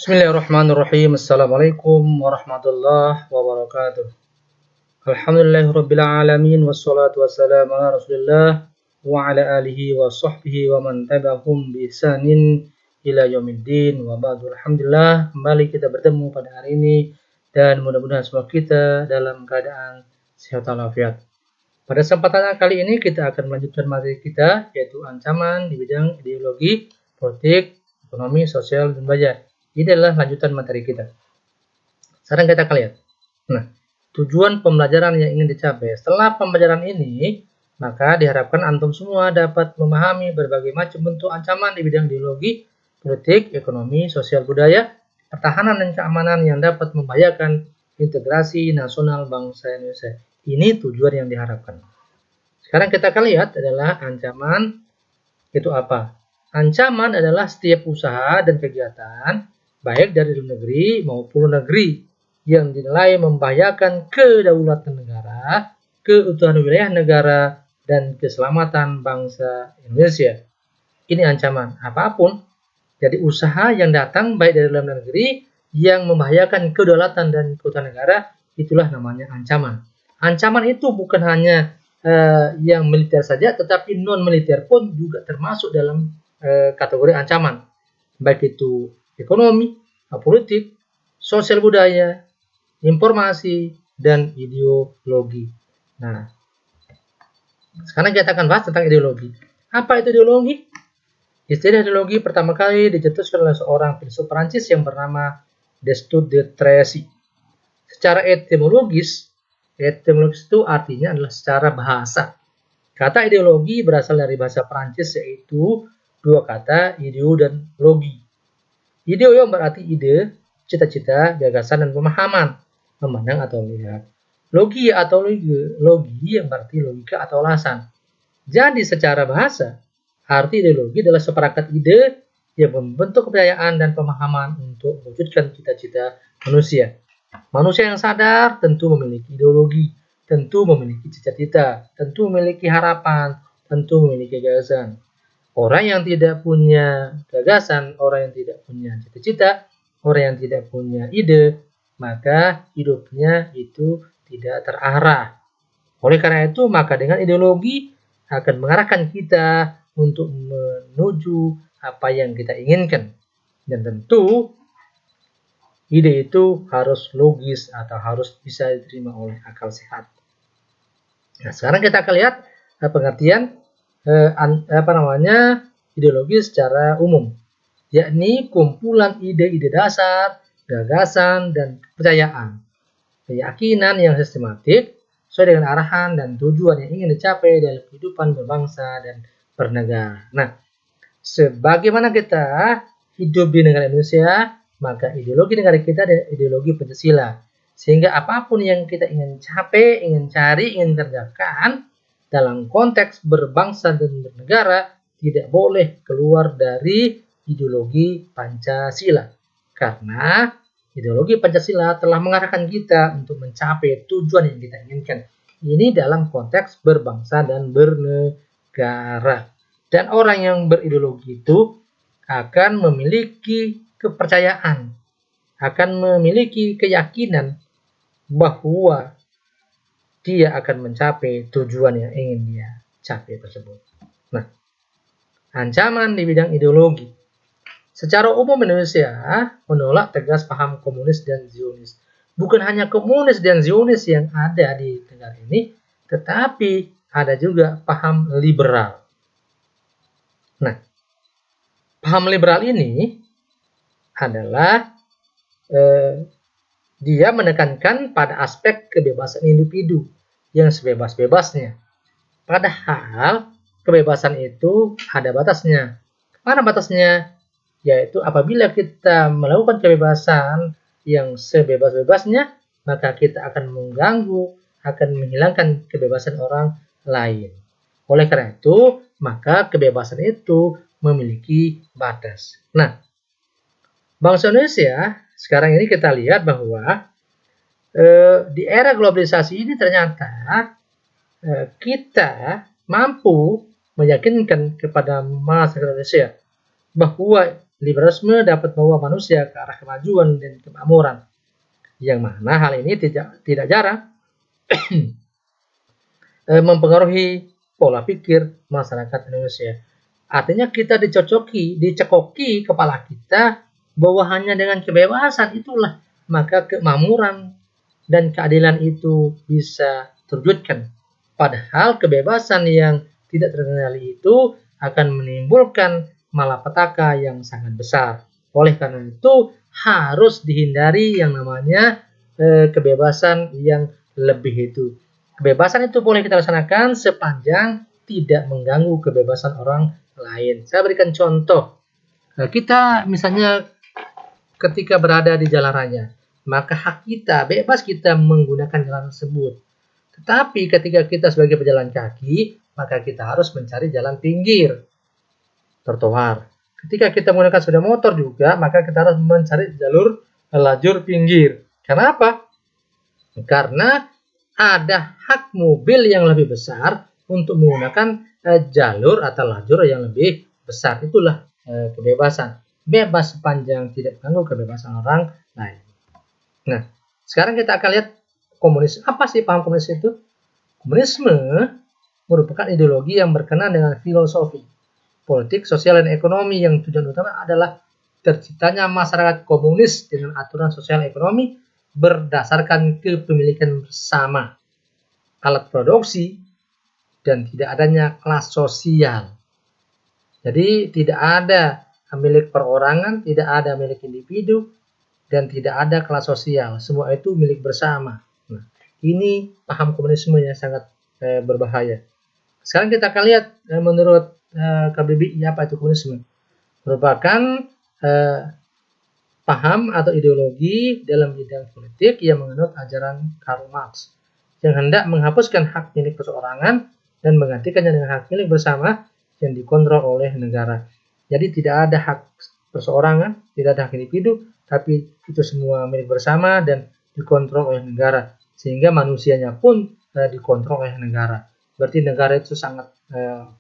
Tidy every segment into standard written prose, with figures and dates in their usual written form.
Bismillahirrahmanirrahim. Assalamualaikum warahmatullahi wabarakatuh. Alhamdulillahirabbil alamin wassalatu wassalamu ala Rasulillah wa ala alihi wa sahbihi wa man tabi'ahum bi ihsanin ila yaumiddin wa ba'du. Alhamdulillah, kembali kita bertemu pada hari ini dan mudah-mudahan semua kita dalam keadaan sehat walafiat. Pada kesempatan kali ini kita akan melanjutkan materi kita, yaitu ancaman di bidang ideologi, politik, ekonomi, sosial, dan budaya. Ini adalah lanjutan materi kita. Sekarang kita akan lihat. Nah, tujuan pembelajaran yang ingin dicapai. Setelah pembelajaran ini, maka diharapkan antum semua dapat memahami berbagai macam bentuk ancaman di bidang ideologi, politik, ekonomi, sosial, budaya, pertahanan dan keamanan yang dapat membahayakan integrasi nasional bangsa Indonesia. Ini tujuan yang diharapkan. Sekarang kita akan lihat adalah ancaman itu apa. Ancaman adalah setiap usaha dan kegiatan baik dari dalam negeri maupun luar negeri yang dinilai membahayakan kedaulatan negara, keutuhan wilayah negara, dan keselamatan bangsa Indonesia. Ini ancaman apapun. Jadi usaha yang datang baik dari dalam negeri yang membahayakan kedaulatan dan keutuhan negara, itulah namanya ancaman. Ancaman itu bukan hanya yang militer saja, tetapi non-militer pun juga termasuk dalam kategori ancaman. Baik itu ekonomi, politik, sosial budaya, informasi, dan ideologi. Nah, sekarang kita akan bahas tentang ideologi. Apa itu ideologi? Istilah ideologi pertama kali dicetuskan oleh seorang filsuf Prancis yang bernama Destutt de Tracy. Secara etimologis itu artinya adalah secara bahasa. Kata ideologi berasal dari bahasa Prancis, yaitu dua kata, ideo dan logi. Ideo yang berarti ide, cita-cita, gagasan, dan pemahaman, memandang atau melihat. Logi atau logi yang berarti logika atau alasan. Jadi secara bahasa, arti ideologi adalah seperangkat ide yang membentuk kepercayaan dan pemahaman untuk mewujudkan cita-cita manusia. Manusia yang sadar tentu memiliki ideologi, tentu memiliki cita-cita, tentu memiliki harapan, tentu memiliki gagasan. Orang yang tidak punya gagasan, orang yang tidak punya cita-cita, orang yang tidak punya ide, maka hidupnya itu tidak terarah. Oleh karena itu, maka dengan ideologi akan mengarahkan kita untuk menuju apa yang kita inginkan. Dan tentu, ide itu harus logis atau harus bisa diterima oleh akal sehat. Nah, sekarang kita akan lihat pengertian ideologi secara umum, yakni kumpulan ide-ide dasar, gagasan, dan kepercayaan, keyakinan yang sistematik sesuai dengan arahan dan tujuan yang ingin dicapai dalam kehidupan berbangsa dan bernegara. Nah, sebagaimana kita hidup di negara Indonesia, maka ideologi negara kita adalah ideologi Pancasila. Sehingga apapun yang kita ingin capai, ingin cari, ingin kerjakan dalam konteks berbangsa dan bernegara tidak boleh keluar dari ideologi Pancasila. Karena ideologi Pancasila telah mengarahkan kita untuk mencapai tujuan yang kita inginkan. Ini dalam konteks berbangsa dan bernegara. Dan orang yang berideologi itu akan memiliki kepercayaan, akan memiliki keyakinan bahwa dia akan mencapai tujuan yang ingin dia capai tersebut. Nah, ancaman di bidang ideologi. Secara umum Indonesia menolak tegas paham komunis dan Zionis. Bukan hanya komunis dan Zionis yang ada di negara ini, tetapi ada juga paham liberal. Nah, paham liberal ini adalah dia menekankan pada aspek kebebasan individu yang sebebas-bebasnya. Padahal kebebasan itu ada batasnya. Mana batasnya? Yaitu apabila kita melakukan kebebasan yang sebebas-bebasnya, maka kita akan mengganggu, akan menghilangkan kebebasan orang lain. Oleh karena itu, maka kebebasan itu memiliki batas. Nah, bangsa Indonesia sekarang ini kita lihat bahwa di era globalisasi ini ternyata kita mampu meyakinkan kepada masyarakat Indonesia bahwa liberalisme dapat membawa manusia ke arah kemajuan dan kemakmuran, yang mana hal ini tidak jarang mempengaruhi pola pikir masyarakat Indonesia. Artinya kita dicekoki kepala kita bahwa hanya dengan kebebasan itulah maka kemakmuran dan keadilan itu bisa terwujudkan. Padahal kebebasan yang tidak terkendali itu akan menimbulkan malapetaka yang sangat besar. Oleh karena itu harus dihindari yang namanya kebebasan yang lebih itu. Kebebasan itu boleh kita laksanakan sepanjang tidak mengganggu kebebasan orang lain. Saya berikan contoh. Kita misalnya ketika berada di jalan raya, maka hak kita, bebas kita menggunakan jalan tersebut. Tetapi ketika kita sebagai pejalan kaki, maka kita harus mencari jalan pinggir, trotoar. Ketika kita menggunakan sepeda motor juga, maka kita harus mencari lajur pinggir. Kenapa? Karena ada hak mobil yang lebih besar untuk menggunakan jalur atau lajur yang lebih besar. Itulah kebebasan. Bebas sepanjang tidak mengganggu kebebasan orang lain. Nah, sekarang kita akan lihat komunis. Apa sih paham komunis itu? Komunisme merupakan ideologi yang berkenaan dengan filosofi, politik, sosial, dan ekonomi yang tujuan utama adalah terciptanya masyarakat komunis dengan aturan sosial ekonomi berdasarkan kepemilikan bersama, alat produksi, dan tidak adanya kelas sosial. Jadi tidak ada milik perorangan, tidak ada milik individu, dan tidak ada kelas sosial. Semua itu milik bersama. Nah, ini paham komunisme yang sangat berbahaya. Sekarang kita akan lihat menurut KBBI apa itu komunisme. Merupakan paham atau ideologi dalam bidang politik yang menganut ajaran Karl Marx yang hendak menghapuskan hak milik perseorangan dan menggantikannya dengan hak milik bersama yang dikontrol oleh negara. Jadi tidak ada hak perseorangan, tidak ada hak individu, tapi itu semua milik bersama dan dikontrol oleh negara. Sehingga manusianya pun dikontrol oleh negara. Berarti negara itu sangat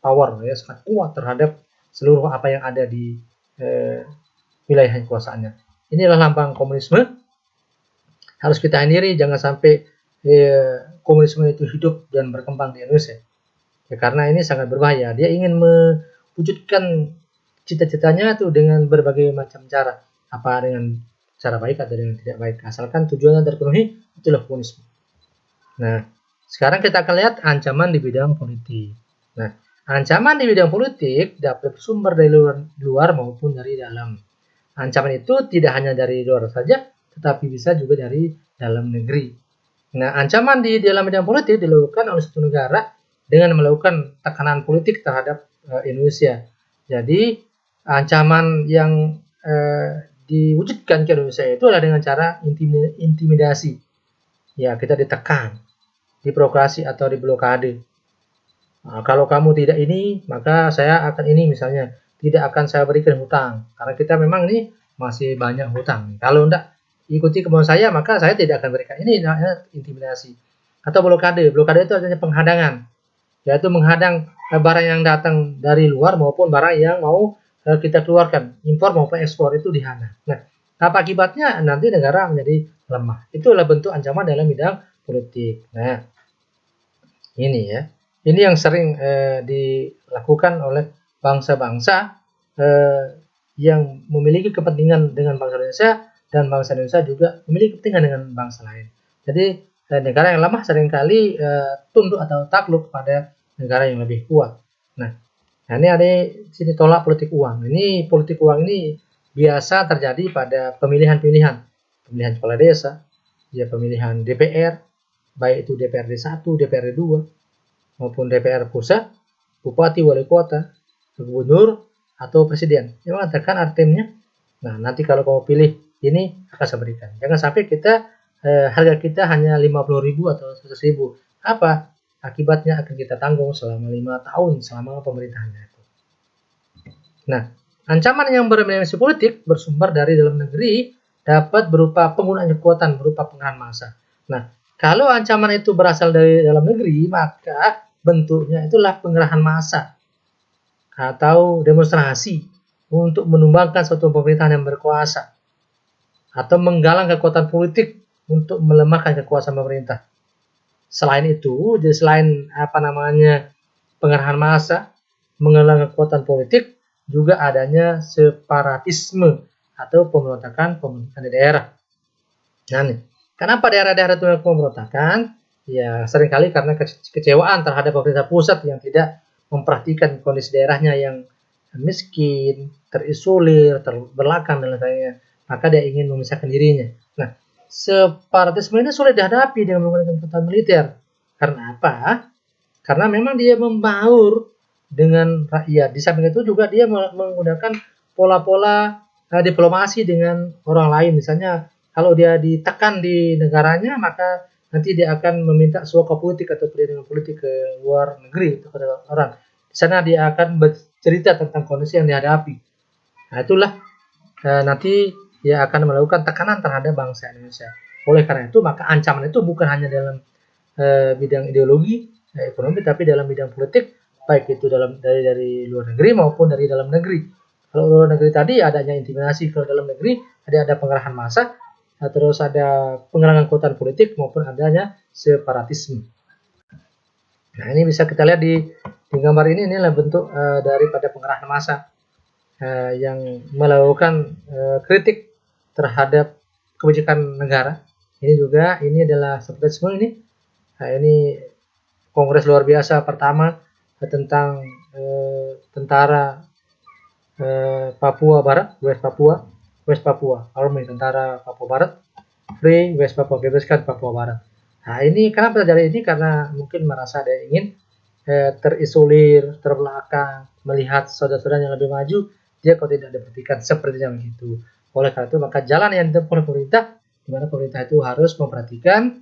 power, ya, sangat kuat terhadap seluruh apa yang ada di wilayah kekuasaannya. Inilah lambang komunisme. Harus kita hindari, jangan sampai komunisme itu hidup dan berkembang di Indonesia. Ya, karena ini sangat berbahaya. Dia ingin mewujudkan cita-citanya itu dengan berbagai macam cara. Apa dengan cara baik atau dengan tidak baik. Asalkan tujuannya terpenuhi, itulah komunisme. Nah, sekarang kita akan lihat ancaman di bidang politik. Nah, ancaman di bidang politik dapat bersumber dari luar maupun dari dalam. Ancaman itu tidak hanya dari luar saja, tetapi bisa juga dari dalam negeri. Nah, ancaman di dalam bidang politik dilakukan oleh suatu negara dengan melakukan tekanan politik terhadap Indonesia. Jadi, ancaman yang diwujudkan ke Indonesia itu adalah dengan cara intimidasi. Ya, kita ditekan, diprovokasi atau diblokade. Nah, kalau kamu tidak ini, maka saya akan ini misalnya. Tidak akan saya berikan hutang. Karena kita memang ini masih banyak hutang. Kalau tidak ikuti kemauan saya, maka saya tidak akan berikan. Ini namanya intimidasi. Atau blokade. Blokade itu artinya penghadangan. Yaitu menghadang barang yang datang dari luar maupun barang yang mau kita keluarkan. Impor maupun ekspor itu dihadang. Nah, apa akibatnya? Nanti negara menjadi lemah. Itulah bentuk ancaman dalam bidang politik. Nah, ini ya. Ini yang sering dilakukan oleh bangsa-bangsa yang memiliki kepentingan dengan bangsa Indonesia dan bangsa Indonesia juga memiliki kepentingan dengan bangsa lain. Jadi negara yang lemah seringkali tunduk atau takluk pada negara yang lebih kuat. Nah, ini ada sini tolak politik uang. Ini politik uang ini biasa terjadi pada pemilihan kepala desa, ya pemilihan DPR, baik itu DPRD 1, DPRD 2, maupun DPR pusat, bupati, wali kota, gubernur, atau presiden. Yang mengatakan artinya, nah nanti kalau kamu pilih ini akan saya berikan. Jangan sampai kita harga kita hanya 50.000 atau 100.000. Apa? Akibatnya akan kita tanggung selama 5 tahun selama pemerintahannya itu. Nah, ancaman yang berdimensi politik bersumber dari dalam negeri dapat berupa penggunaan kekuatan berupa pengerahan massa. Nah, kalau ancaman itu berasal dari dalam negeri, maka bentuknya itulah pengerahan massa atau demonstrasi untuk menumbangkan suatu pemerintahan yang berkuasa atau menggalang kekuatan politik untuk melemahkan kekuasaan pemerintah. Selain itu, jadi selain pengerahan massa, menggalang kekuatan politik, juga adanya separatisme atau pemberontakan di daerah. Nah, nih, kenapa daerah-daerah itu melakukan pemberontakan? Ya, seringkali karena kecewaan terhadap pemerintah pusat yang tidak memperhatikan kondisi daerahnya yang miskin, terisolir, terbelakang dan lain-lainnya. Maka dia ingin memisahkan dirinya. Nah, separatisme ini sulit dihadapi dengan menggunakan kekuatan militer. Karena apa? Karena memang dia membaur dengan rakyat. Di samping itu juga dia menggunakan pola-pola diplomasi dengan orang lain. Misalnya kalau dia ditekan di negaranya, maka nanti dia akan meminta suaka politik atau perlindungan politik ke luar negeri kepada orang. Di sana dia akan bercerita tentang kondisi yang dihadapi. Nah, itulah nanti dia akan melakukan tekanan terhadap bangsa Indonesia. Oleh karena itu, maka ancaman itu bukan hanya dalam bidang ideologi, ekonomi, tapi dalam bidang politik, baik itu dari luar negeri maupun dari dalam negeri. Kalau luar negeri tadi adanya intimidasi, kalau dalam negeri ada pengerahan massa, terus ada pengerangan kekuatan politik maupun adanya separatisme. Nah, ini bisa kita lihat di gambar ini adalah bentuk daripada pengerahan massa yang melakukan kritik terhadap kebijakan negara. Ini adalah separatisme ini. Nah, ini kongres luar biasa pertama tentang tentara Papua Barat, West Papua Army, tentara Papua Barat, Free West Papua, bebaskan Papua Barat. Nah, ini kenapa terjadi ini? Karena mungkin merasa dia ingin terisolir, terbelakang, melihat saudara-saudara yang lebih maju, dia kok tidak diperhatikan, sepertinya begitu. Oleh karena itu, maka jalan yang ditempuh oleh pemerintah, di mana pemerintah itu harus memperhatikan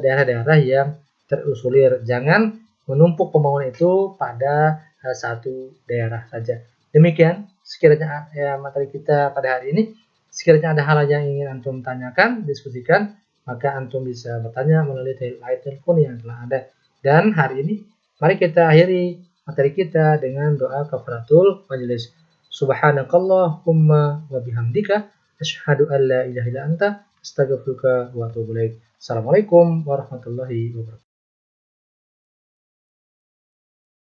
daerah-daerah yang terisolir. Jangan menumpuk pembangunan itu pada satu daerah saja. Demikian sekiranya materi kita pada hari ini. Sekiranya ada hal yang ingin antum tanyakan, diskusikan, maka antum bisa bertanya melalui line telepon yang telah ada. Dan hari ini, mari kita akhiri materi kita dengan doa kafaratul majelis. Subhanakallahumma wa bihamdika asyhadu an la ilaha illa anta astaghfiruka wa atubu ilaik. Assalamualaikum warahmatullahi wabarakatuh.